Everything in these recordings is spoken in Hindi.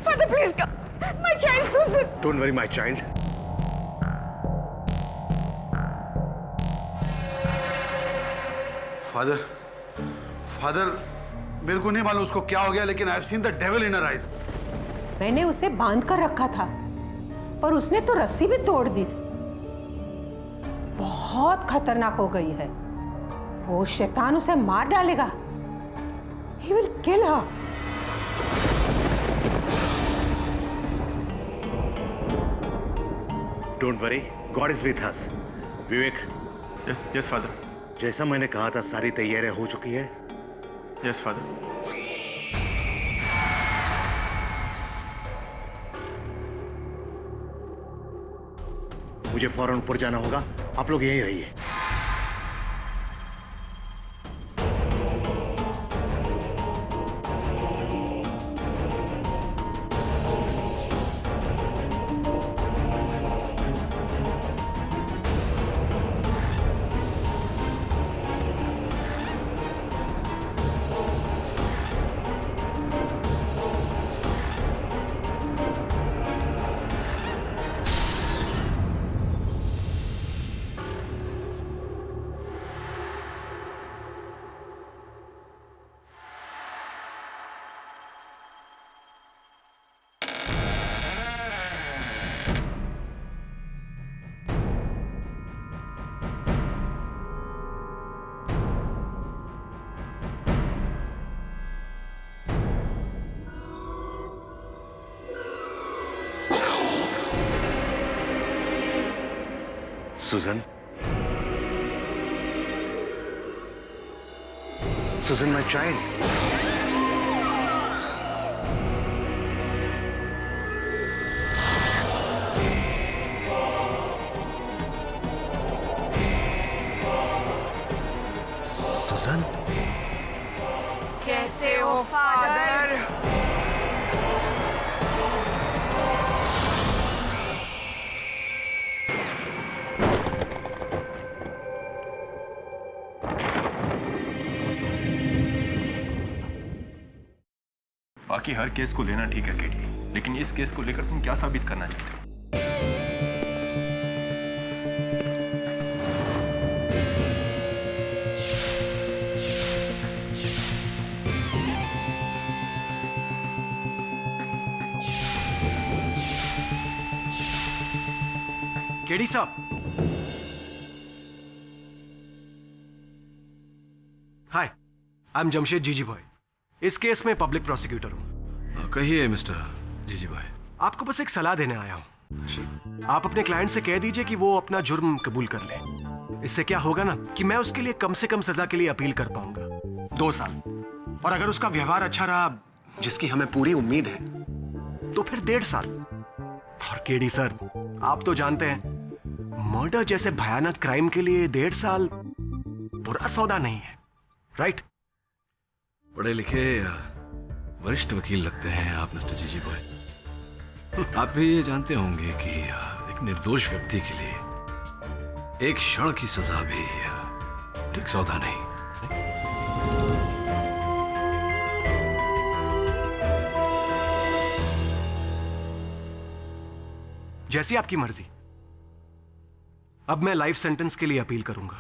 Father, please come. My child, Susan. Don't worry, my child. Father, मेरे को नहीं मालूम उसको क्या हो गया, लेकिन I've seen the devil in her eyes. मैंने उसे बांध कर रखा था, पर उसने तो रस्सी भी तोड़ दी। बहुत खतरनाक हो गई है। वो शैतान उसे मार डालेगा। He will kill her. Don't worry, God is with us. Vivek. Yes, Father. जैसा मैंने कहा था, सारी तैयारियां हो चुकी है। Yes, Father. मुझे फौरन ऊपर जाना होगा, आप लोग यहीं रहिए। Susan? Susan, my child. Susan? कैसे हो फादर? बाकी हर केस को लेना ठीक है केडी, लेकिन इस केस को लेकर तुम क्या साबित करना चाहते हो? केडी साहब, हाय, आई एम जमशेद जीजी बॉय। इस केस में पब्लिक प्रोसिक्यूटर हूं। कहिए मिस्टर जीजी बॉय। आपको बस एक सलाह देने आया हूं। आप अपने क्लाइंट से कह दीजिए कि वो अपना जुर्म कबूल कर ले। इससे क्या होगा ना कि मैं उसके लिए कम से कम सजा के लिए अपील कर पाऊंगा 2 साल, और अगर उसका व्यवहार अच्छा रहा, जिसकी हमें पूरी उम्मीद है, तो फिर 1.5 साल। और केडी सर, आप तो जानते हैं मर्डर जैसे भयानक क्राइम के लिए 1.5 साल बुरा सौदा नहीं है, राइट? पढ़े लिखे वरिष्ठ वकील लगते हैं आप मिस्टर जीजी बॉय। आप भी ये जानते होंगे कि एक निर्दोष व्यक्ति के लिए एक क्षण की सजा भी ठीक सौदा नहीं। जैसी आपकी मर्जी। अब मैं लाइफ सेंटेंस के लिए अपील करूंगा।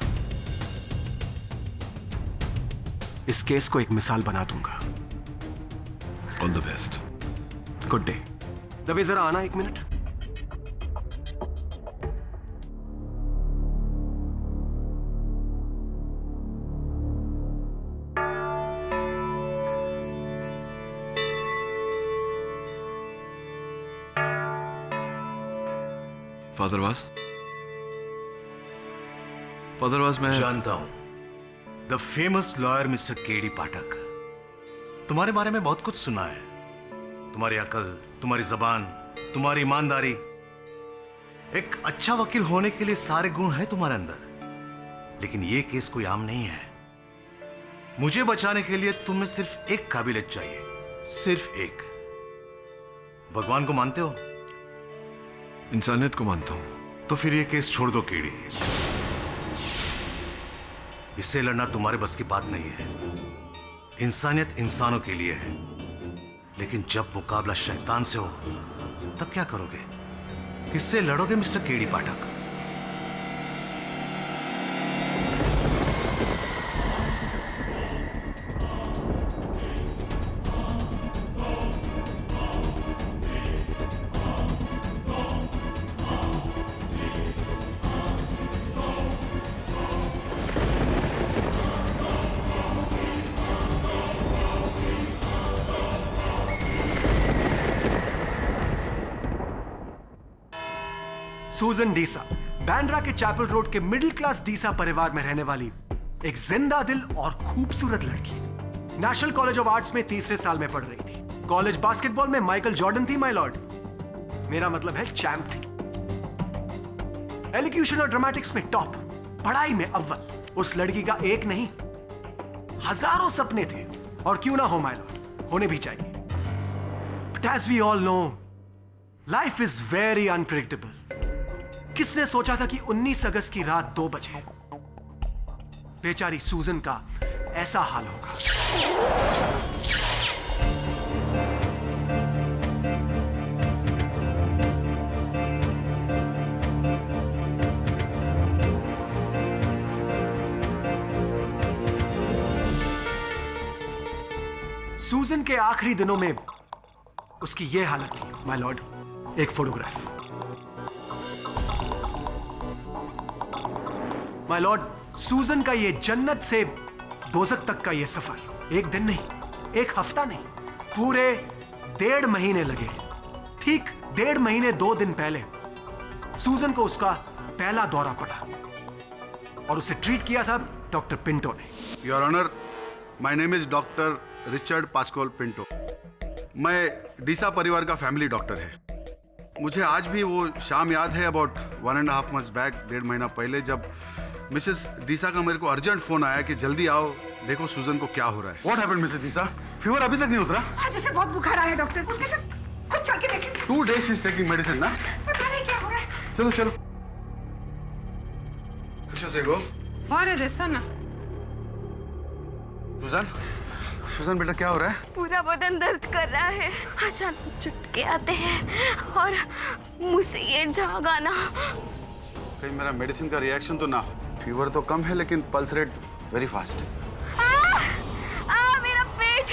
इस केस को एक मिसाल बना दूंगा। All the best. Good day. दबे जरा आना 1 मिनट। फादरवास मैं जानता हूं, the famous lawyer mister KD Pathak. तुम्हारे बारे में बहुत कुछ सुना है। तुम्हारी अकल, तुम्हारी जबान, तुम्हारी ईमानदारी। एक अच्छा वकील होने के लिए सारे गुण हैं तुम्हारे अंदर, लेकिन ये केस कोई आम नहीं है। मुझे बचाने के लिए तुम्हें सिर्फ एक काबिलियत चाहिए, सिर्फ एक। भगवान को मानते हो? इंसानियत को मानता हूं। तो फिर ये केस छोड़ दो केडी। इससे लड़ना तुम्हारे बस की बात नहीं है। इंसानियत इंसानों के लिए है, लेकिन जब मुकाबला शैतान से हो तब क्या करोगे? किससे लड़ोगे मिस्टर केडी पाठक? सूजन डीसा बैंड्रा के चैपल रोड के मिडिल क्लास डीसा परिवार में रहने वाली एक जिंदा दिल और खूबसूरत लड़की। नेशनल कॉलेज ऑफ आर्ट्स में तीसरे साल में पढ़ रही थी। कॉलेज बास्केटबॉल में माइकल जॉर्डन थी, माय लॉर्ड। मेरा मतलब है चैंप थी। एलिक्यूशन और ड्रामेटिक्स में टॉप, पढ़ाई में अव्वल। उस लड़की का एक नहीं, हजारों सपने थे, और क्यों ना हो माय लॉर्ड, होने भी चाहिए। But as we all know, life is very unpredictable. किसने सोचा था कि 19 अगस्त की रात 2 बजे बेचारी सूजन का ऐसा हाल होगा। सूजन के आखिरी दिनों में उसकी यह हालत थी माय लॉर्ड। एक फोटोग्राफ। माय लॉर्ड, सूजन का ये जन्नत से दोजख तक का ये सफर एक दिन नहीं, एक हफ्ता नहीं, पूरे 1.5 महीने लगे। ठीक 1.5 महीने 2 दिन पहले सूजन को उसका पहला दौरा पड़ा, और उसे ट्रीट किया था डॉक्टर पिंटो ने। Your honour, my name is doctor Richard Pascoal Pinto. मैं डीसा परिवार का फैमिली डॉक्टर है। मुझे आज भी वो शाम याद है, अबाउट 1.5 months बैक, 1.5 महीना पहले, जब मिसेस डीसा का मेरे को अर्जेंट फोन आया कि जल्दी आओ, देखो सूजन को क्या हो रहा है। What happened Mrs Deesa? Fever अभी तक नहीं उतरा? आज उसे बहुत बुखार आया डॉक्टर, उसके साथ खुद चल के देखें। 2 days she is taking medicine ना? पता नहीं क्या हो रहा है। चलो चलो। Fisher से गो। और देखो ना, सूजन बेटा क्या हो रहा है? पूरा बदन दर्द कर रहा है, अचानक झटके आते हैं और मुंह से ये झाग आना। कहीं मेरा मेडिसिन का रिएक्शन तो ना? फीवर तो कम है, लेकिन पल्स रेट वेरी फास्ट। मेरा पेट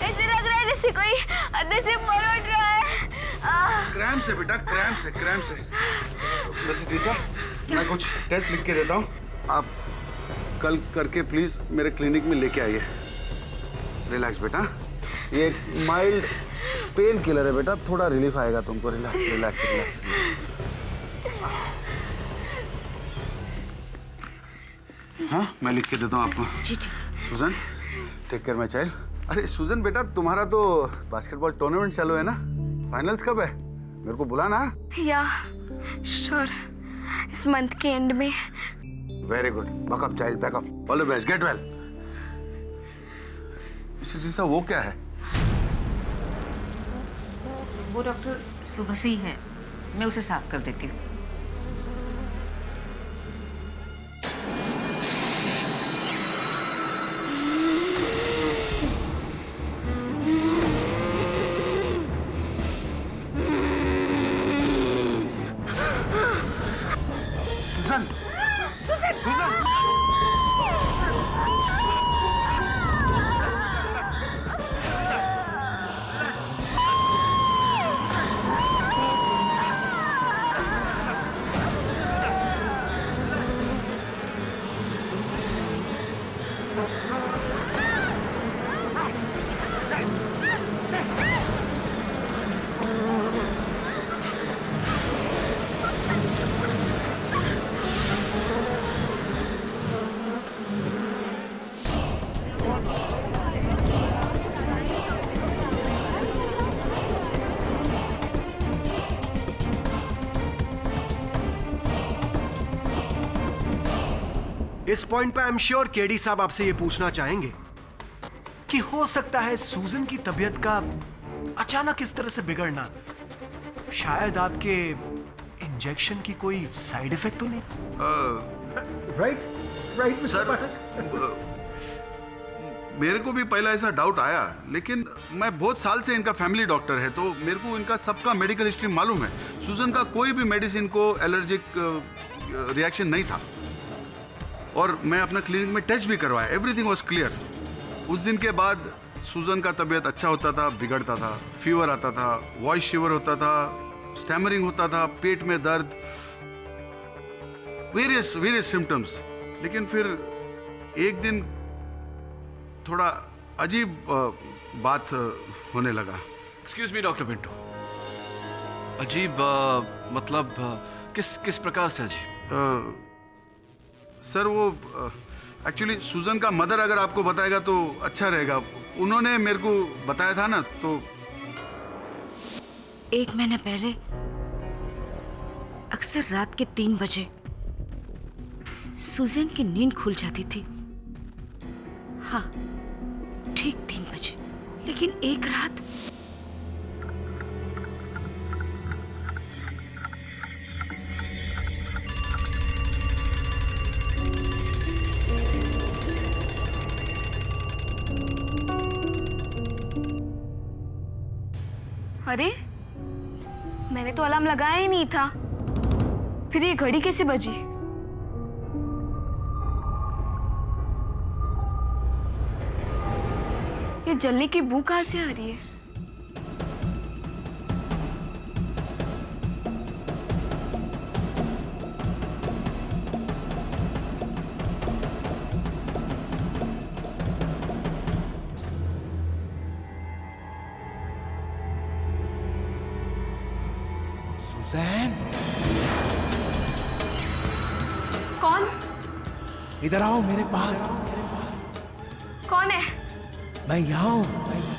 ऐसे लग रहा है जैसे कोई अंदर से मरोड़ रहा है। क्रैम्प से बेटा, क्रैम्प से। मिसेस डीसा, मैं कुछ टेस्ट लिख के देता हूँ, आप कल करके प्लीज मेरे क्लिनिक में लेके आइए। रिलैक्स बेटा, ये एक माइल्ड पेन किलर है बेटा, थोड़ा रिलीफ आएगा तुमको। रिलैक्स। हाँ, मैं लिख के देता हूँ आपको। जी। सूजन, टेक केयर माय चाइल्ड। अरे सूजन बेटा, तुम्हारा तो बास्केटबॉल टूर्नामेंट चालू है ना? फाइनल्स कब है? मेरे को बुलाना। या श्योर, इस मंथ के एंड में। Very good, backup child, backup. All the best, get well. Missus D'Sa, वो क्या है? वो डॉक्टर सुबह से ही है, मैं उसे साफ कर देती हूँ। इस पॉइंट पे आई एम श्योर केडी साहब आपसे ये पूछना चाहेंगे कि हो सकता है सूजन की तबीयत का अचानक इस तरह से बिगड़ना शायद आपके इंजेक्शन की कोई साइड इफेक्ट तो नहीं? राइट सर, मेरे को भी पहला ऐसा डाउट आया, लेकिन मैं बहुत साल से इनका फैमिली डॉक्टर है तो मेरे को इनका सबका मेडिकल हिस्ट्री मालूम है। सूजन का कोई भी मेडिसिन को एलर्जिक रिएक्शन नहीं था और मैं अपना क्लिनिक में टेस्ट भी करवाया, एवरीथिंग वाज क्लियर। उस दिन के बाद सूजन का तबीयत अच्छा होता था, बिगड़ता था, फीवर आता था, वॉइस शिवर होता था, स्टैमरिंग होता था, पेट में दर्द, वेरियस सिम्टम्स। लेकिन फिर एक दिन थोड़ा अजीब बात होने लगा। एक्सक्यूज मी डॉक्टर पिंटो, अजीब मतलब किस प्रकार से अजीब? सर वो एक्चुअली सूजन का मदर अगर आपको बताएगा तो अच्छा रहेगा। उन्होंने मेरे को बताया था ना। तो 1 महीने पहले अक्सर रात के 3 बजे सुजैन की नींद खुल जाती थी। हाँ, ठीक 3 बजे। लेकिन एक रात अरे, मैंने तो अलार्म लगाया ही नहीं था, फिर ये घड़ी कैसे बजी? ये जलने की बू कहां से आ रही है? सुजैन, कौन? इधर आओ मेरे पास। कौन है? मैं यहाँ हूं,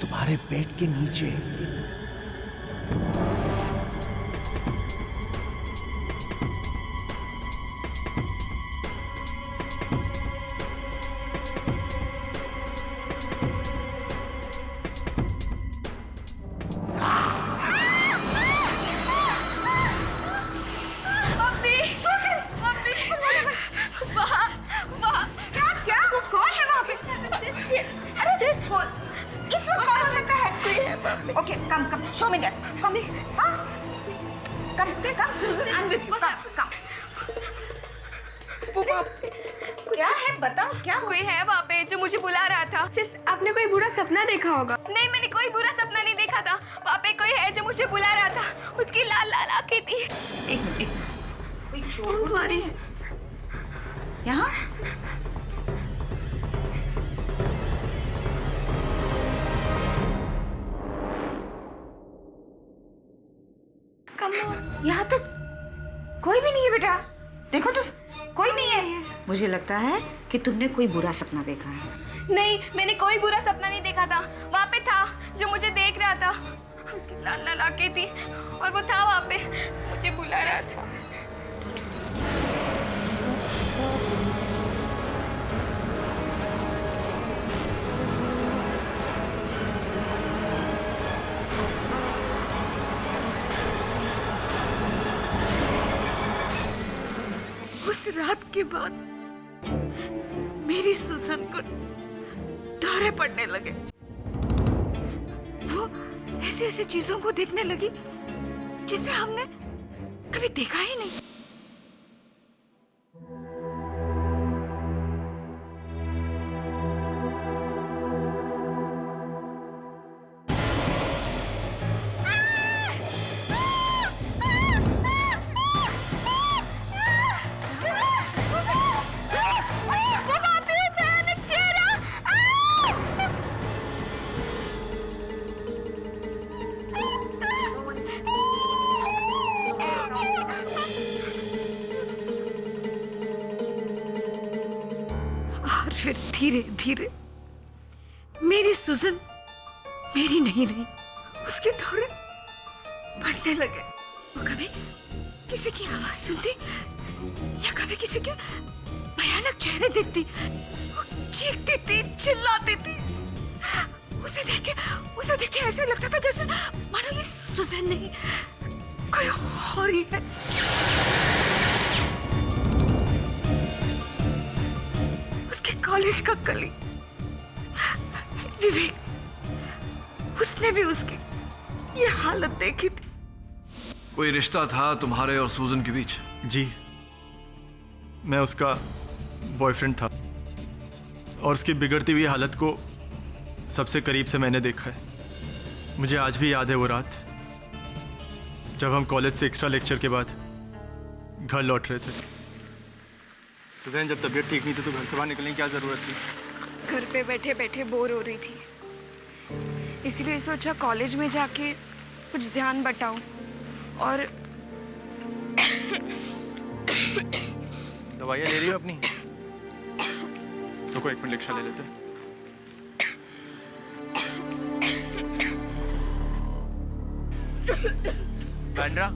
तुम्हारे पेट के नीचे। Okay, come, show me that. Come, huh? Come, Susan, I'm with you. Come. क्या है बताओ, क्या कोई है वहाँ पे जो मुझे बुला रहा था। सिस, आपने कोई बुरा सपना देखा होगा। नहीं, मैंने कोई बुरा सपना नहीं देखा था। वहाँ पे कोई है जो मुझे बुला रहा था। उसकी लाल लाल आंखें थी। एक मिनट, कोई चोट मारी यहाँ? यहाँ तो कोई भी नहीं है बेटा। देखो तो कोई नहीं है। मुझे लगता है कि तुमने कोई बुरा सपना देखा है। नहीं, मैंने कोई बुरा सपना नहीं देखा था। वहाँ पे था जो मुझे देख रहा था। उसकी लाल लाल आंखें थी और वो था वहाँ पे, मुझे बुला रहा था। उस रात के बाद मेरी सुजन को दौरे पड़ने लगे। वो ऐसे ऐसे चीजों को देखने लगी जिसे हमने कभी देखा ही नहीं। फिर धीरे धीरे मेरी सुजन मेरी नहीं रही, उसके दौरे बढ़ने लगे। वो कभी किसी की आवाज सुनती या कभी किसी के भयानक चेहरे देखती, वो चीखती थी, चिल्लाती थी। उसे देख के ऐसे लगता था जैसे मानो ये सुजैन नहीं कोई और ही है। उसके कॉलेज का कलीग विवेक, उसने भी उसकी ये हालत देखी थी। कोई रिश्ता था तुम्हारे और सूजन के बीच? जी, मैं उसका बॉयफ्रेंड था और उसकी बिगड़ती हुई हालत को सबसे करीब से मैंने देखा है। मुझे आज भी याद है वो रात जब हम कॉलेज से एक्स्ट्रा लेक्चर के बाद घर लौट रहे थे। सुजैन, जब तबीयत ठीक नहीं थी तो घर से बाहर निकलने की क्या ज़रूरत थी? घर पे बैठे बैठे बोर हो रही थी, इसीलिए सोचा कॉलेज में जाके कुछ ध्यान बटाऊं और दवाइयाँ ले रही हो अपनी? रुको, एक मिनट रिक्शा ले लेते हैं। बैंड्रा,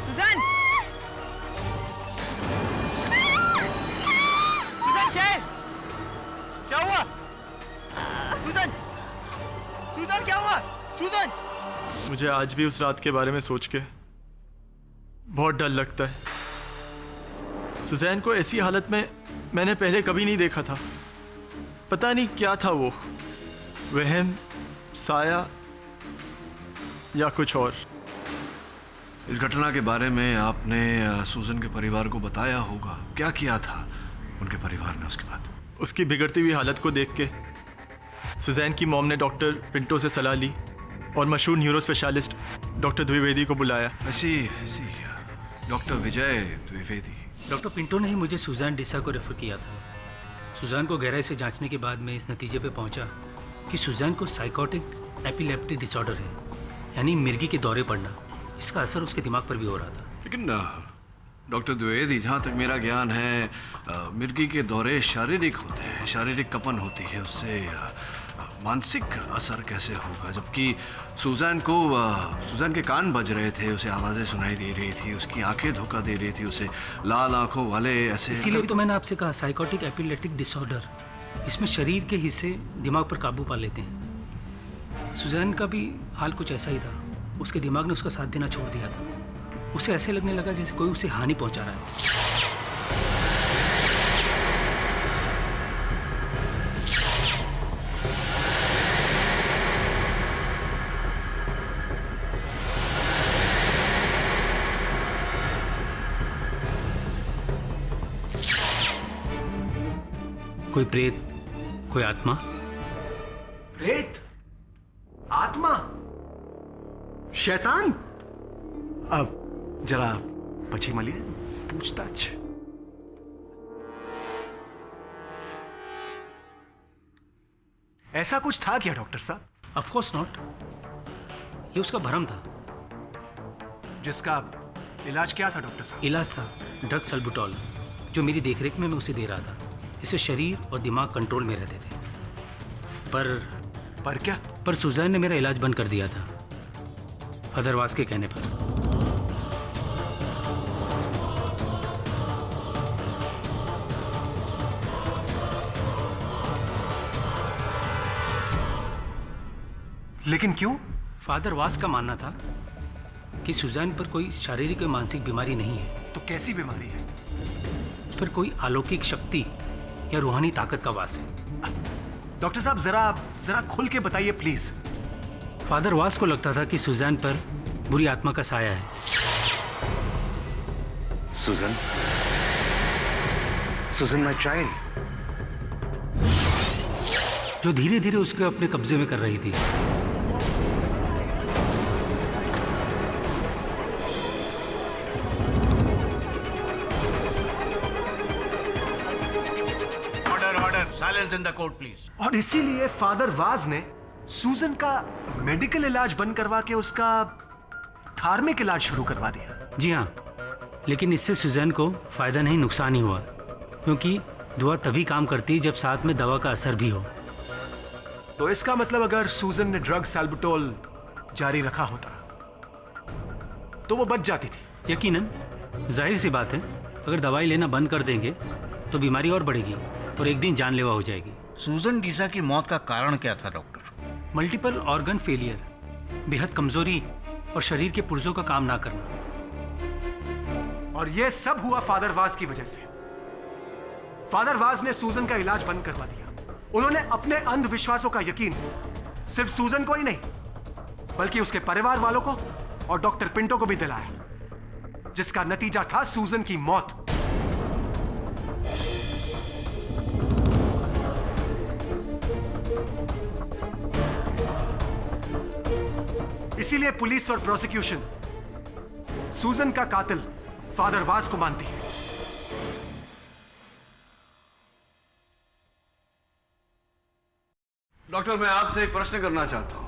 सुजैन! सुजैन, क्या हुआ? सुजैन! सुजैन, क्या हुआ? सुजैन! मुझे आज भी उस रात के बारे में सोच के बहुत डर लगता है। सुजैन को ऐसी हालत में मैंने पहले कभी नहीं देखा था। पता नहीं क्या था वो, वहम, साया या कुछ और। इस घटना के बारे में आपने सूजन के परिवार को बताया होगा। क्या किया था उनके परिवार ने उसके बाद? उसकी बिगड़ती हुई हालत को देख के सुजैन की मॉम ने डॉक्टर पिंटो से सलाह ली और मशहूर न्यूरो स्पेशलिस्ट डॉक्टर द्विवेदी को बुलाया। ऐसी डॉक्टर विजय द्विवेदी। डॉक्टर पिंटो ने ही मुझे सुजैन डिसा को रेफर किया था। सुजैन को गहराई से जांचने के बाद मैं इस नतीजे पे पहुंचा कि सुजैन को साइकोटिक एपिलेप्टिक डिसऑर्डर है, यानी मिर्गी के दौरे पड़ना, जिसका असर उसके दिमाग पर भी हो रहा था। लेकिन डॉक्टर द्विवेदी, जहाँ तक मेरा ज्ञान है, मिर्गी के दौरे शारीरिक होते हैं, शारीरिक कंपन होती है, उससे मानसिक असर कैसे होगा? जबकि सुजैन के कान बज रहे थे, उसे आवाज़ें सुनाई दे रही थी, उसकी आंखें धोखा दे रही थी, उसे लाल आंखों वाले ऐसे। इसीलिए तो मैंने आपसे कहा साइकोटिक एपिलेप्टिक डिसऑर्डर, इसमें शरीर के हिस्से दिमाग पर काबू पा लेते हैं। सुजैन का भी हाल कुछ ऐसा ही था। उसके दिमाग ने उसका साथ देना छोड़ दिया था। उसे ऐसे लगने लगा जैसे कोई उसे हानि पहुंचा रहा है। कोई प्रेत, कोई आत्मा। प्रेत, आत्मा, शैतान। अब जरा पछी मलिए, पूछताछ। ऐसा कुछ था क्या डॉक्टर साहब? Of course not. ये उसका भ्रम था। जिसका इलाज क्या था डॉक्टर साहब? इलाज था ड्रग सल्बुटॉल, जो मेरी देखरेख में मैं उसे दे रहा था। इससे शरीर और दिमाग कंट्रोल में रहते थे। पर क्या? पर सुजैन ने मेरा इलाज बंद कर दिया था, फादर वास के कहने पर। लेकिन क्यों? फादर वास का मानना था कि सुजैन पर कोई शारीरिक या मानसिक बीमारी नहीं है। तो कैसी बीमारी है? पर कोई अलौकिक शक्ति या रूहानी ताकत का वास है। डॉक्टर साहब, जरा खुल के बताइए प्लीज। फादर वास को लगता था कि सुजैन पर बुरी आत्मा का साया है। सुजन माय चाइल्ड, जो धीरे धीरे उसके अपने कब्जे में कर रही थी। Silence in the court, please. और इसीलिए फादर वाज ने सूजन का मेडिकल इलाज बंद करवा के उसका धार्मिक इलाज शुरू करवा दिया। जी हाँ, लेकिन इससे सुजैन को फायदा नहीं नुकसान ही हुआ, क्योंकि दुआ तभी काम करती है जब साथ में दवा का असर भी हो। तो इसका मतलब अगर सूजन ने ड्रग सैल्बुटोल जारी रखा होता तो वो बच जाती थी। यकीनन, जाहिर सी बात है, अगर दवाई लेना बंद कर देंगे तो बीमारी और बढ़ेगी और एक दिन जानलेवा हो जाएगी। सूजन डीसा की मौत का कारण क्या था डॉक्टर? मल्टीपल ऑर्गन फेलियर, बेहद कमजोरी और शरीर के पुर्जों का काम ना करना। और ये सब हुआ फादर वाज की वजह से। फादर वाज ने सूजन का इलाज बंद करवा दिया। उन्होंने अपने अंधविश्वासों का यकीन सिर्फ सूजन को ही नहीं बल्कि उसके परिवार वालों को और डॉक्टर पिंटो को भी दिलाया, जिसका नतीजा था सूजन की मौत। इसीलिए पुलिस और प्रोसिक्यूशन सूजन का कातिल फादर वाज को मानती है। डॉक्टर, मैं आपसे एक प्रश्न करना चाहता हूं।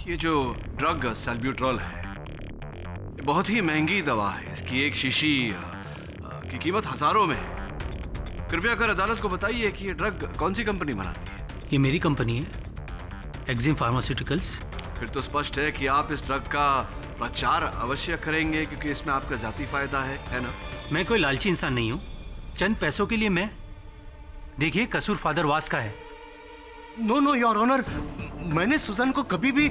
ये जो ड्रग सैल्ब्यूट्रॉल है, ये बहुत ही महंगी दवा है। इसकी एक शीशी की कीमत हजारों में है। कृपया कर अदालत को बताइए कि ये ड्रग कौन सी कंपनी बनाती है। ये मेरी कंपनी है, एक्जिम फार्मास्यूटिकल्स। फिर तो स्पष्ट है कि आप इस ड्रग का प्रचार अवश्य करेंगे, क्योंकि इसमें आपका जाती फायदा है ना? मैं कोई लालची इंसान नहीं हूं। चंद पैसों के लिए मैं, देखिए, कसूर फादर वास का है। नो नो योर ऑनर, मैंने सुजन को कभी भी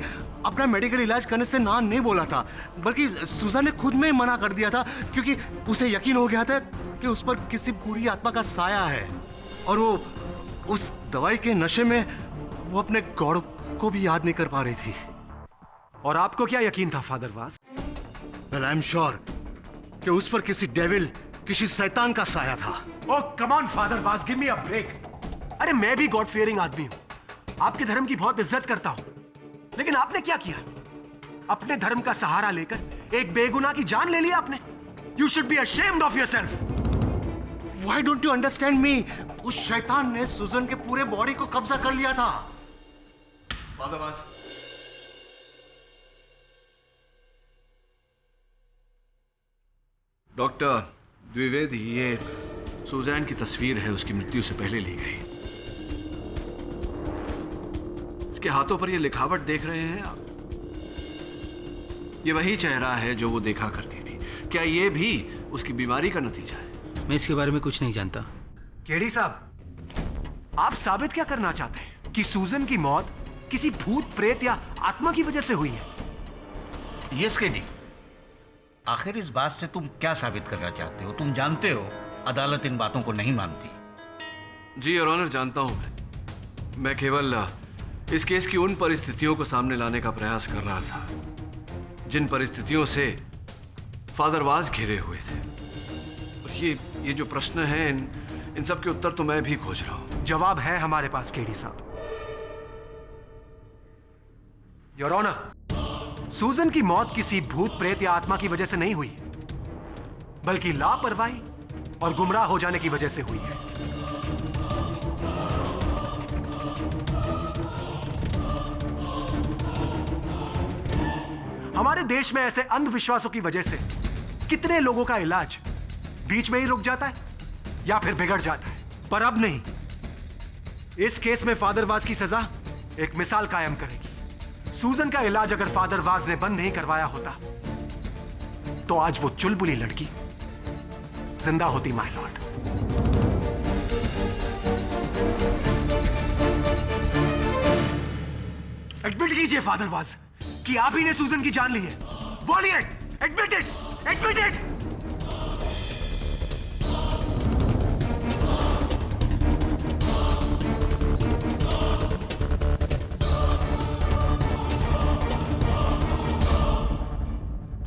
अपना मेडिकल इलाज करने से ना नहीं बोला था, बल्कि सुजन ने खुद में मना कर दिया था, क्योंकि उसे यकीन हो गया था कि उस पर किसी बुरी आत्मा का साया है और वो उस दवाई के नशे में वो अपने गॉड को भी याद नहीं कर पा रही थी। और आपको क्या यकीन था father was? Well I am sure कि उस पर किसी डेविल, किसी शैतान का साया था। Oh come on Father Vaz, give me a break. अरे मैं भी गॉड फियरिंग आदमी हूं, आपके धर्म की बहुत इज्जत करता हूं, लेकिन आपने क्या किया? अपने धर्म का सहारा लेकर एक बेगुनाह की जान ले ली आपने। You should be ashamed of yourself. Why don't you understand me? उस शैतान ने सुजन के पूरे बॉडी को कब्जा कर लिया था। फादर वाज, डॉक्टर द्विवेदी, ये सुजैन की तस्वीर है, उसकी मृत्यु से पहले ली गई। इसके हाथों पर ये लिखावट देख रहे हैं आप? ये वही चेहरा है जो वो देखा करती थी। क्या ये भी उसकी बीमारी का नतीजा है? मैं इसके बारे में कुछ नहीं जानता। केडी साहब, आप साबित क्या करना चाहते हैं कि सूजन की मौत किसी भूत प्रेत या आत्मा की वजह से हुई है? यस केडी, आखिर इस बात से तुम क्या साबित करना चाहते हो? तुम जानते हो अदालत इन बातों को नहीं मानती। जी योर ऑनर, जानता हूं मैं केवल इस केस की उन परिस्थितियों को सामने लाने का प्रयास कर रहा था जिन परिस्थितियों से फादर वाज घिरे हुए थे। और ये जो प्रश्न है, इन सब के उत्तर तो मैं भी खोज रहा हूं। जवाब है हमारे पास केडी साहब। योर ऑनर, सूजन की मौत किसी भूत प्रेत या आत्मा की वजह से नहीं हुई, बल्कि लापरवाही और गुमराह हो जाने की वजह से हुई है। हमारे देश में ऐसे अंधविश्वासों की वजह से कितने लोगों का इलाज बीच में ही रुक जाता है या फिर बिगड़ जाता है, पर अब नहीं। इस केस में फादर वाज की सजा एक मिसाल कायम करेगी। सूजन का इलाज अगर फादर वाज ने बंद नहीं करवाया होता तो आज वो चुलबुली लड़की जिंदा होती, माय लॉर्ड। एडमिट कीजिए फादर वाज कि आप ही ने सूजन की जान ली है। बोलिए, admit it, admit it.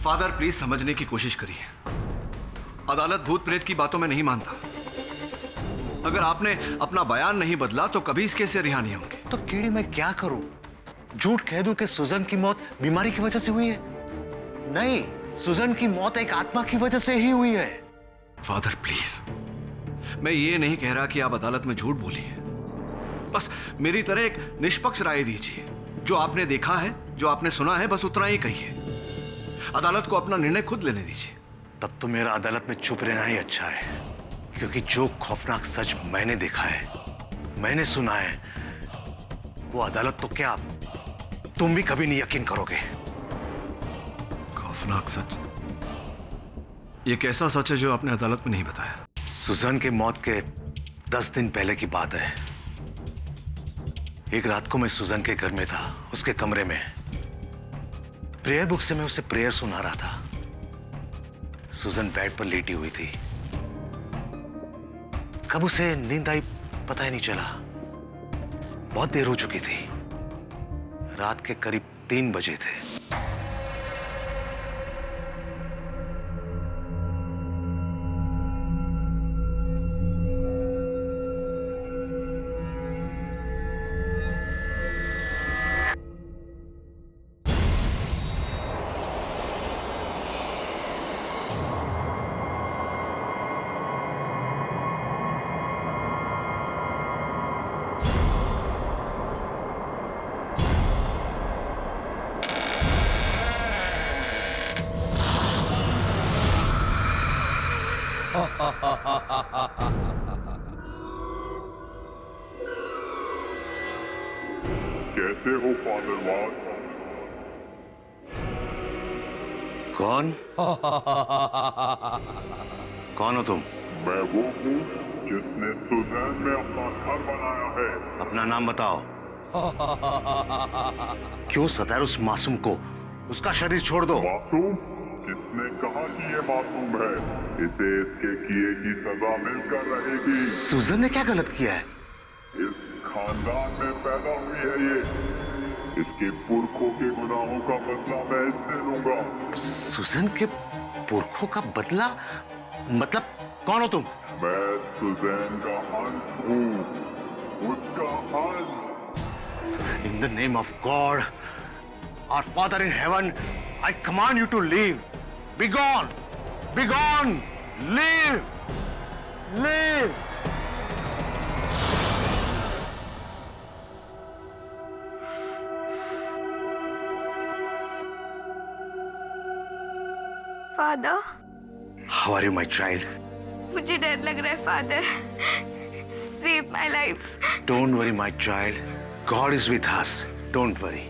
Father please समझने की कोशिश करिए। अदालत भूत प्रेत की बातों में नहीं मानता। अगर आपने अपना बयान नहीं बदला तो कभी इस केस से रिहा नहीं होंगे। तो कीड़ी मैं क्या करूं? झूठ कह दूं कि सुजन की मौत बीमारी की वजह से हुई है? नहीं, सुजन की मौत एक आत्मा की वजह से ही हुई है। फादर प्लीज, मैं ये नहीं कह रहा कि आप अदालत में झूठ बोलिए। बस मेरी तरह एक निष्पक्ष राय दीजिए। जो आपने देखा है, जो आपने सुना है, बस उतना ही कहिए। अदालत को अपना निर्णय खुद लेने दीजिए। तब तो मेरा अदालत में चुप रहना ही अच्छा है, क्योंकि जो खौफनाक सच मैंने देखा है, मैंने सुना है, वो अदालत तो क्या, तुम भी कभी नहीं यकीन करोगे। खौफनाक सच? ये कैसा सच है जो आपने अदालत में नहीं बताया? सुजैन की मौत के 10 दिन पहले की बात है। एक रात को मैं सुजैन के घर में था, उसके कमरे में। प्रेयर बुक से मैं उसे प्रेयर सुना रहा था। सुजैन बेड पर लेटी हुई थी। कब उसे नींद आई पता ही नहीं चला। बहुत देर हो चुकी थी। रात के करीब 3 बजे थे। कैसे हो फादर वाज? कौन? कौन हो तुम? मैं वो हूँ जिसने सुजैन में अपना घर बनाया है। अपना नाम बताओ। क्यों सताया उस मासूम को? उसका शरीर छोड़ दो। मासूम? किसने कहा कि ये मासूम है? इसे इसके किए की सजा मिलकर रहेगी। सुजैन ने क्या गलत किया है? इस खानदान में पैदा हुई है ये। इसके पुरखों के गुनाहों का बदला मैं इससे लूंगा। सुजैन के पुरखों का बदला? मतलब कौन हो तुम? मैं सुजैन का हंस हूँ, उसका हंस। In the name of God, our Father in heaven, I command you to leave. Be gone! Be gone! Leave! Leave! Father, How are you, my child? मुझे डर लग रहा है father. Save my life. Don't worry, my child. God is with us. Don't worry.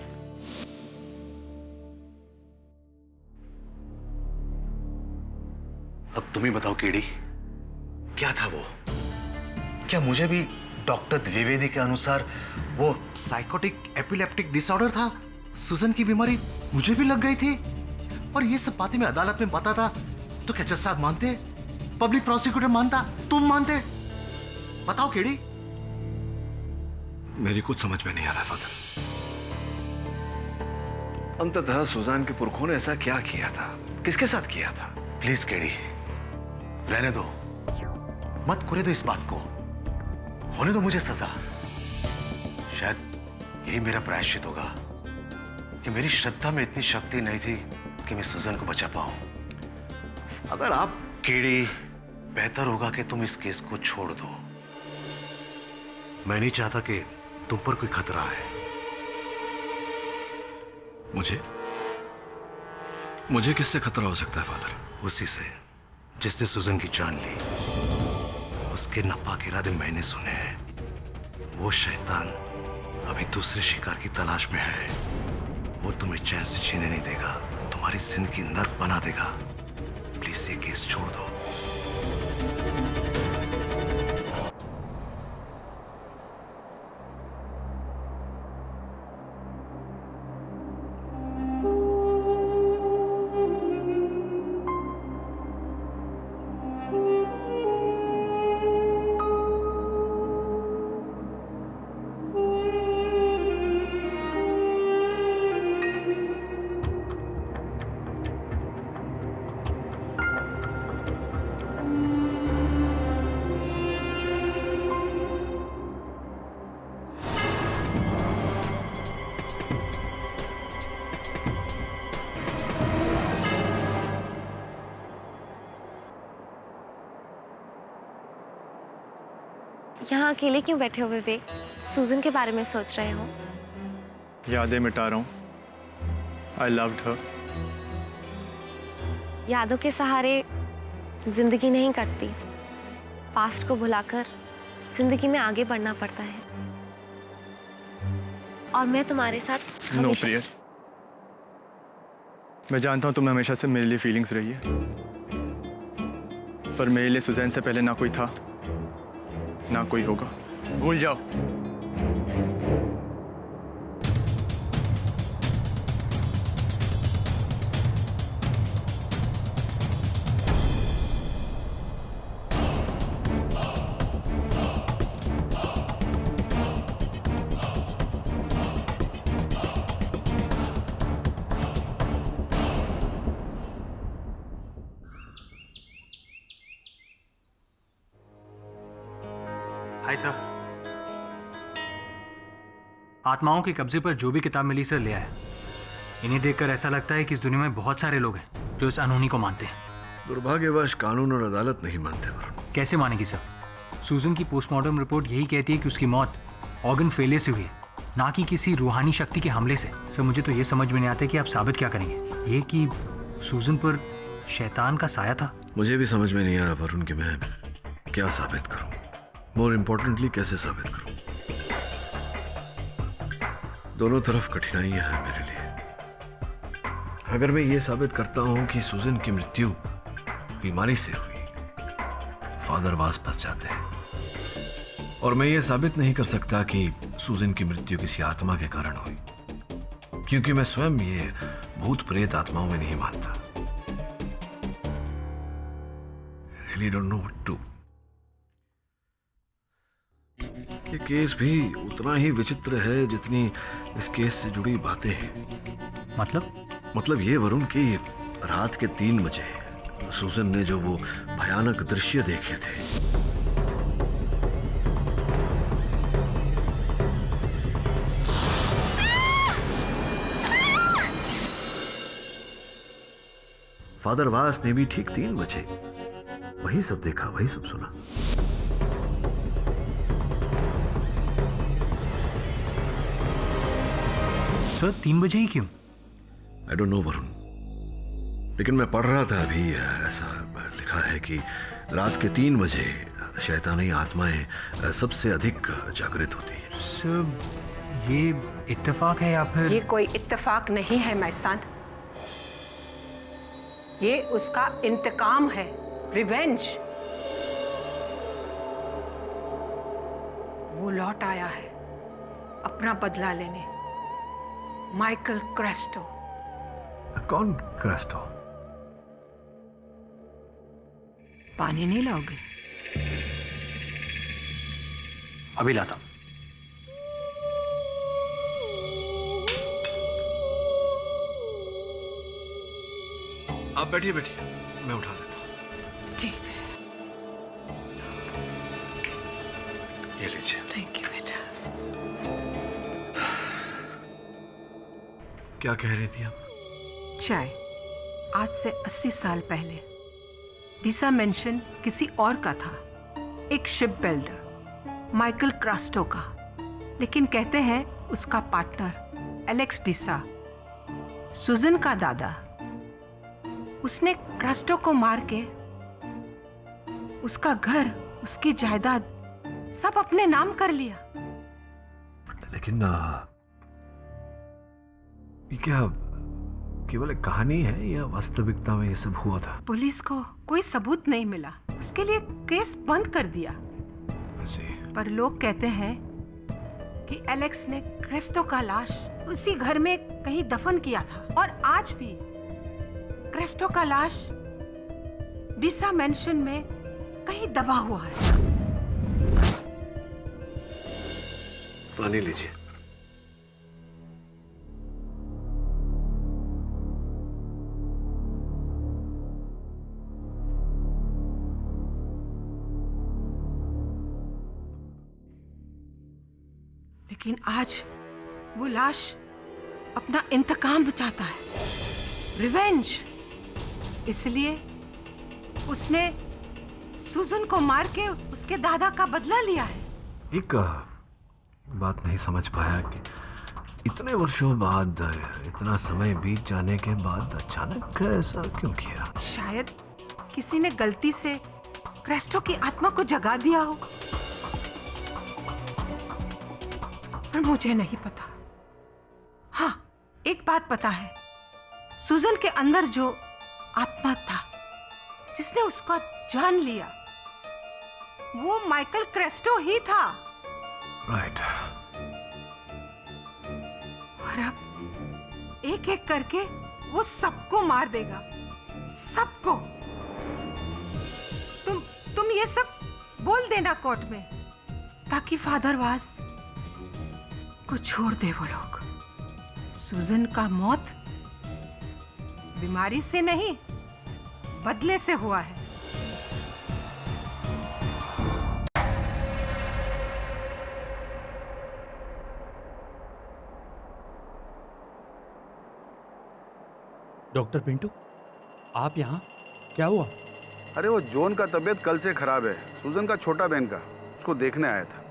अब तुम ही बताओ केडी, क्या था वो? क्या मुझे भी डॉक्टर द्विवेदी के अनुसार वो साइकोटिक एपिलेप्टिक डिसऑर्डर था? सुजैन की बीमारी मुझे भी लग गई थी। और ये सब बातें मैं अदालत में बताता तो क्या जज साहब मानते? पब्लिक प्रोसिक्यूटर मानता? तुम मानते? बताओ केडी। मेरी कुछ समझ में नहीं आ रहा फादर। अंततः सुजान के पुरखों ने ऐसा क्या किया था? किसके साथ किया था? प्लीज केडी, रहने दो, मत करे दो इस बात को। होने दो मुझे सजा। शायद यही मेरा प्रायश्चित होगा कि मेरी श्रद्धा में इतनी शक्ति नहीं थी कि मैं सुजैन को बचा पाऊं। अगर आप केडी, बेहतर होगा कि तुम इस केस को छोड़ दो। मैं नहीं चाहता कि तुम पर कोई खतरा है। मुझे किससे खतरा हो सकता है फादर? उसी से जिसने सुजैन की जान ली। उसके नापाक इरादे मैंने सुने हैं। वो शैतान अभी दूसरे शिकार की तलाश में है। वो तुम्हें चैन से जीने नहीं देगा, तुम्हारी जिंदगी नर्क बना देगा। प्लीज ये केस छोड़ दो। यहाँ अकेले क्यों बैठे हो विवेक? सुजन के बारे में सोच रहे हो? यादें मिटा रहा हूँ। I loved her. यादों के सहारे जिंदगी नहीं कटती, पास्ट को भुलाकर जिंदगी में आगे बढ़ना पड़ता है। और मैं तुम्हारे साथ नो हमेशा प्रिया, मैं जानता हूँ तुमने हमेशा से मेरे लिए फीलिंग्स रही है, पर मेरे लिए सुजैन से पहले ना कोई था ना कोई होगा। भूल जाओ। हाय सर, आत्माओं के कब्जे पर जो भी किताब मिली सर ले आया। इन्हें देखकर ऐसा लगता है कि इस दुनिया में बहुत सारे लोग हैं जो इस अनहोनी को मानते हैं। दुर्भाग्यवश कानून और अदालत नहीं मानते वरुण। कैसे मानेगी सर? सूजन की पोस्टमार्टम रिपोर्ट यही कहती है कि उसकी मौत ऑर्गन फेलियर से हुई है, ना कि किसी रूहानी शक्ति के हमले से। सर मुझे तो ये समझ में नहीं आता कि आप साबित क्या करेंगे। ये कि सूजन पर शैतान का साया था। मुझे भी समझ में नहीं आ रहा वरुण कि मैं क्या साबित करूं, मोर इम्पोर्टेंटली कैसे साबित करूं। दोनों तरफ कठिनाइयां हैं मेरे लिए। अगर मैं ये साबित करता हूं कि सूजन की मृत्यु बीमारी से हुई, फादर वास फंस जाते हैं। और मैं ये साबित नहीं कर सकता कि सूजन की मृत्यु किसी आत्मा के कारण हुई, क्योंकि मैं स्वयं ये भूत प्रेत आत्माओं में नहीं मानता। Really don't know what to. ये केस भी उतना ही विचित्र है जितनी इस केस से जुड़ी बातें हैं। मतलब ये वरुण कि रात के 3 बजे सूजन ने जो वो भयानक दृश्य देखे थे, फादर वास ने भी ठीक 3 बजे वही सब देखा, वही सब सुना। सर 3 बजे ही क्यों? आई डोंट नो वरुण, लेकिन मैं पढ़ रहा था अभी, ऐसा लिखा है कि रात के 3 बजे शैतानी आत्माएं सबसे अधिक जागृत होती हैं। सर ये इत्तेफाक है या फिर? ये कोई इत्तेफाक नहीं है मैसान, ये उसका इंतकाम है, रिवेंज। वो लौट आया है अपना बदला लेने। माइकल क्रेस्टो। कौन क्रेस्टो? पानी नहीं लाओगे? अभी लाता हूं। आप बैठिए बैठिए, मैं उठा देता हूँ। ठीक है। ये लीजिए। थैंक यू बेटा। क्या कह रही थी आप? चाय आज से 80 साल पहले डीसा मेंशन किसी और का था, एक शिप बिल्डर माइकल क्रास्टो का। लेकिन कहते हैं उसका पार्टनर एलेक्स डीसा, सुजन का दादा, उसने क्रास्टो को मार के उसका घर, उसकी जायदाद सब अपने नाम कर लिया। लेकिन ये क्या केवल एक कहानी है या वास्तविकता में ये सब हुआ था? पुलिस को कोई सबूत नहीं मिला, उसके लिए केस बंद कर दिया। पर लोग कहते हैं कि एलेक्स ने क्रेस्टो का लाश उसी घर में कहीं दफन किया था, और आज भी क्रेस्टो का लाश डीसा मेंशन में कहीं दबा हुआ है। पानी लीजिए। लेकिन आज वो लाश अपना इंतकाम चाहता है, रिवेंज। इसलिए उसने सुजन को मार के उसके दादा का बदला लिया है। एक बात नहीं समझ पाया कि इतने वर्षों बाद, इतना समय बीत जाने के बाद अचानक ऐसा क्यों किया? शायद किसी ने गलती से क्रेस्टो की आत्मा को जगा दिया हो, पर मुझे नहीं पता। हाँ, एक बात पता है, सूजन के अंदर जो आत्मा था जिसने उसका जान लिया, वो माइकल क्रेस्टो ही था। राइट। और अब एक एक करके वो सबको मार देगा, सबको। तुम ये सब बोल देना कोर्ट में, ताकि फादर वास को छोड़ दे वो लोग। सूजन का मौत बीमारी से नहीं, बदले से हुआ है। डॉक्टर पिंटू, आप यहाँ? क्या हुआ? अरे वो जॉन का तबीयत कल से खराब है, सूजन का छोटा बहन का, उसको देखने आया था।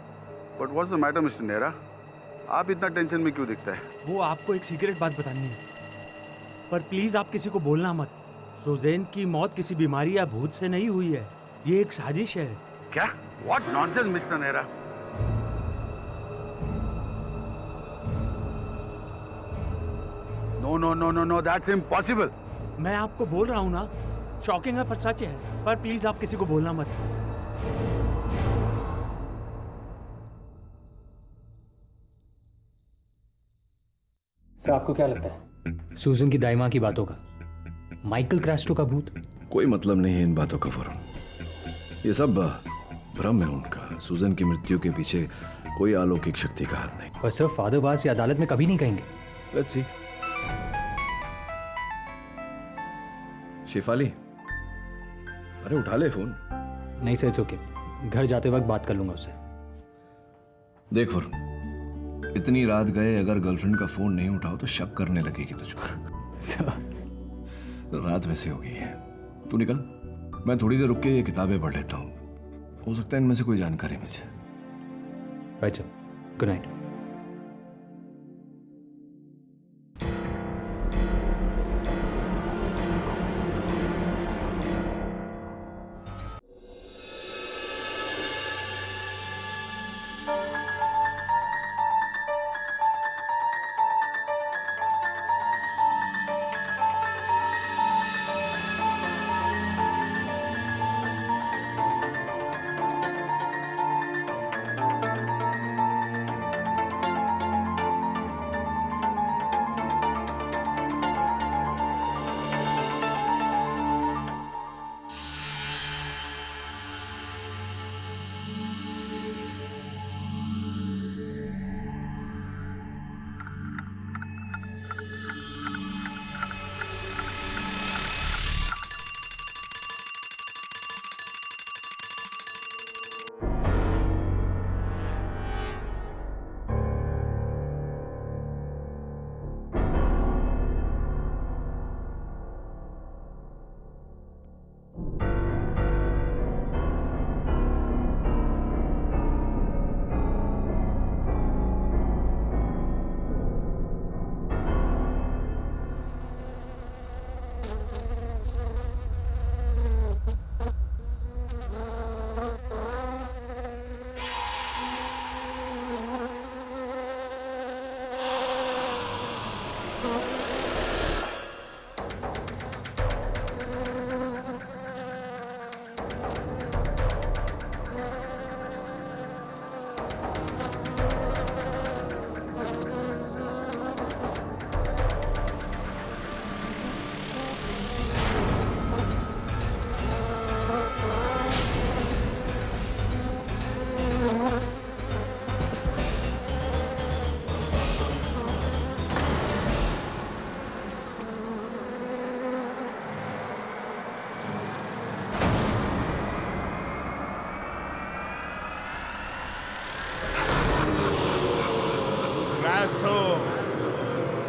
But what's the matter mister Nehra, आप इतना टेंशन में क्यों दिखता है? वो आपको एक सीक्रेट बात बतानी है, पर प्लीज आप किसी को बोलना मत। सुजैन की मौत किसी बीमारी या भूत से नहीं हुई है, ये एक साजिश है। क्या? What nonsense mister Nehra. No no no no no, that's impossible. मैं आपको बोल रहा हूँ ना, शॉकिंग है पर सच है, पर प्लीज आप किसी को बोलना मत। सर, आपको क्या लगता है सूजन की दाई माँ की बातों का, माइकल क्रेस्टो का भूत? कोई मतलब नहीं है इन बातों का वरुण, ये सब भ्रम है उनका। सूजन की मृत्यु के पीछे कोई अलौकिक शक्ति का हाथ नहीं। पर सर, फादर वास ये अदालत में कभी नहीं कहेंगे। Let's see. शेफाली, अरे उठा ले फोन। नहीं सर, इट्स ओके, घर जाते वक्त बात कर लूंगा उससे। देख वरुण, इतनी रात गए अगर गर्लफ्रेंड का फोन नहीं उठाओ तो शक करने लगेगी तुझ पर। रात वैसे हो गई है, तू निकल, मैं थोड़ी देर रुक के ये किताबें पढ़ लेता हूँ, हो सकता है इनमें से कोई जानकारी मिल जाए। Right sir, good night.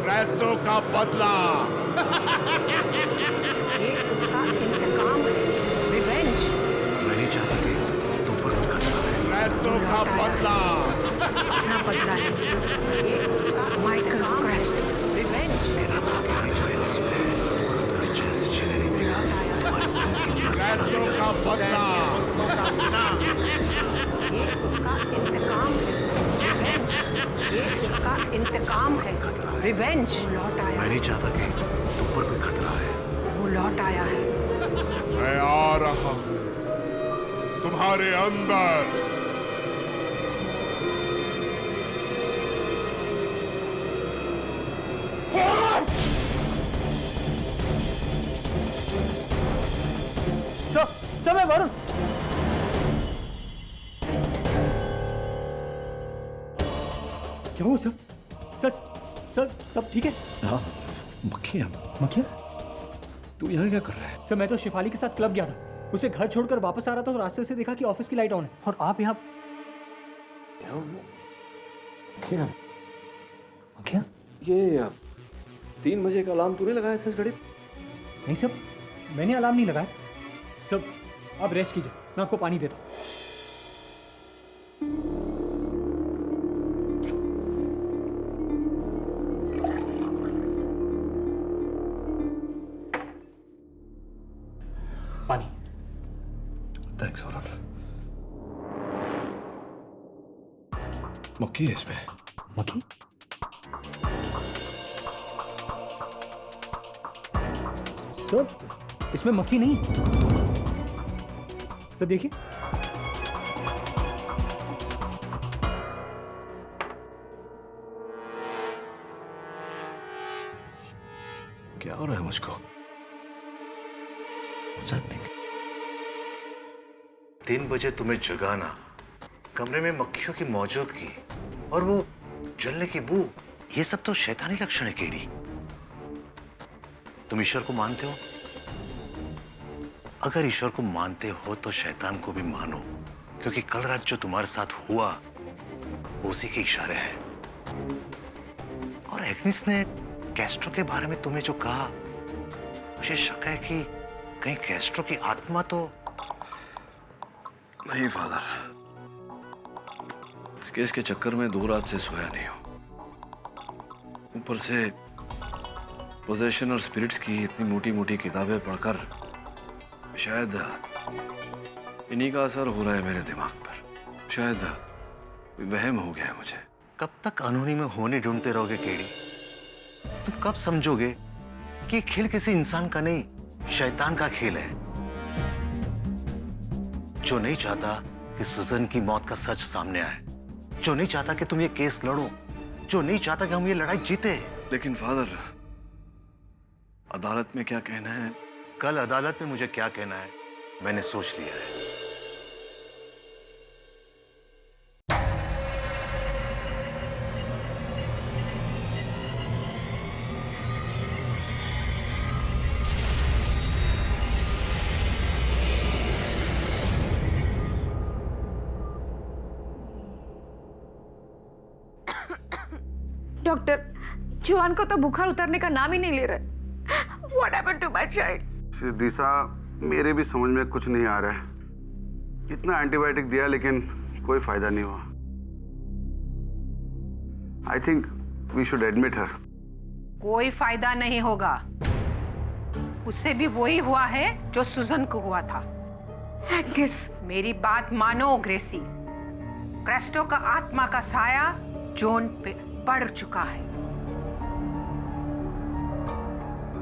Crasto का बदला। ये उसका इंतकाम है, रिवेंज। मैं नहीं चाहता कि तुम पर वो खतरा है। क्रेस्टो का बदला। अपना बदला है। ये उसका माइकल क्रेस्टो, रिवेंज। मेरा नाम है जोएलिस में, तुम्हारे जैसे चेहरे नहीं देखा तुम्हारे जिंदगी में। क्रेस्टो का बदला। का इंतकाम है, रिवेंज। लौट मैं आया, नहीं चाहता कि तुम पर कोई खतरा है। वो लौट आया है। मैं आ रहा हूं तुम्हारे अंदर। सब है वरुण। क्या हुआ सर? सर सब ठीक है? हाँ, मक्खियाँ। मक्खियाँ? तू यहाँ क्या कर रहा है? सर मैं तो शिफाली के साथ क्लब गया था, उसे घर छोड़कर वापस आ रहा था और रास्ते से देखा कि ऑफिस की लाइट ऑन है और आप यहाँ। मक्खियाँ? मक्खियाँ? ये 3 बजे का अलार्म तूने लगाया था इस घड़ी? नहीं सर, मैंने अलार्म नहीं लगाया। सब आप रेस्ट कीजिए, मैं आपको पानी देता हूँ। पानी। थैंक्स वरुण। मक्खी है इसमें। मक्खी? सर इसमें मक्खी नहीं। सर देखिए। क्या हो रहा है मुझको? What's happening? 3 बजे तुम्हें जगाना, कमरे में मक्खियों की मौजूदगी और वो जलने की बू, ये सब तो शैतानी लक्षण है केडी। तुम ईश्वर को मानते हो? अगर ईश्वर को मानते हो तो शैतान को भी मानो, क्योंकि कल रात जो तुम्हारे साथ हुआ वो उसी के इशारे हैं। और एग्निस ने कैस्ट्रो के बारे में तुम्हें जो कहा, मुझे शक है कि कहीं कैस्ट्रो की आत्मा तो नहीं फादर, इस केस के चक्कर में 2 रात से सोया नहीं हूं। ऊपर से पोजेशन और स्पिरिट्स की इतनी मोटी मोटी किताबें पढ़कर शायद इन्हीं का असर हो रहा है मेरे दिमाग पर। शायद कोई वहम हो गया है मुझे। कब तक अनहोनी में होने ढूंढते रहोगे केडी? तुम कब समझोगे कि खेल किसी इंसान का नहीं, शैतान का खेल है, जो नहीं चाहता कि सुजन की मौत का सच सामने आए, जो नहीं चाहता कि तुम ये केस लड़ो, जो नहीं चाहता कि हम ये लड़ाई जीते। लेकिन फादर, अदालत में क्या कहना है? कल अदालत में मुझे क्या कहना है मैंने सोच लिया है। डॉक्टर, जुआन को तो बुखार उतरने का नाम ही नहीं ले रहा। What happened to my child? दिशा, मेरे भी समझ में कुछ नहीं आ रहा है। कितना एंटीबायोटिक दिया लेकिन कोई फायदा नहीं हुआ। I think we should admit her. कोई फायदा नहीं होगा, उससे भी वही हुआ है जो सुजन को हुआ था। एग्नेस, मेरी बात मानो ग्रेसी, क्रेस्टो का आत्मा का साया जोन पे पड़ चुका है।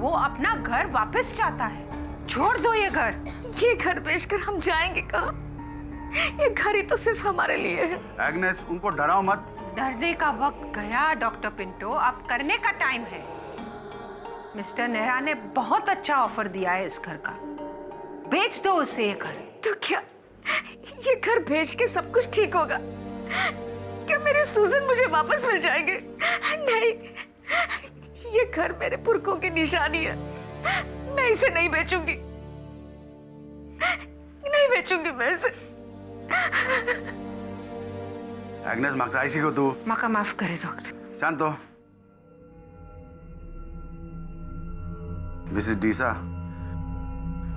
वो अपना घर वापस चाहता है। छोड़ दो ये घर। ये घर बेचकर हम जाएंगे कहाँ? ये घर ही तो सिर्फ हमारे लिए है। एग्नेस, उनको डराओ मत। डरने का वक्त गया डॉक्टर पिंटो, अब करने का टाइम है। मिस्टर नेहरा ने बहुत अच्छा ऑफर दिया है इस घर का, बेच दो उसे ये घर। तो क्या ये घर बेच के सब कुछ ठीक होगा? क्या मेरे सूजन मुझे वापस मिल जाएंगे? नहीं, ये घर मेरे पुरखों की निशानी है। मैं इसे नहीं बेचूंगी, नहीं बेचूंगी मैं इसे। एग्नेस, मागचा ऐसी को तू माँ का माफ करे डॉक्टर। शांत हो। मिसेस डीसा,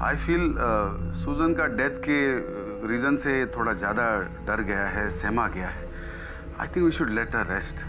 आई फील सुजन का डेथ के रीजन से थोड़ा ज्यादा डर गया है, सहमा गया है। I think we should let her rest.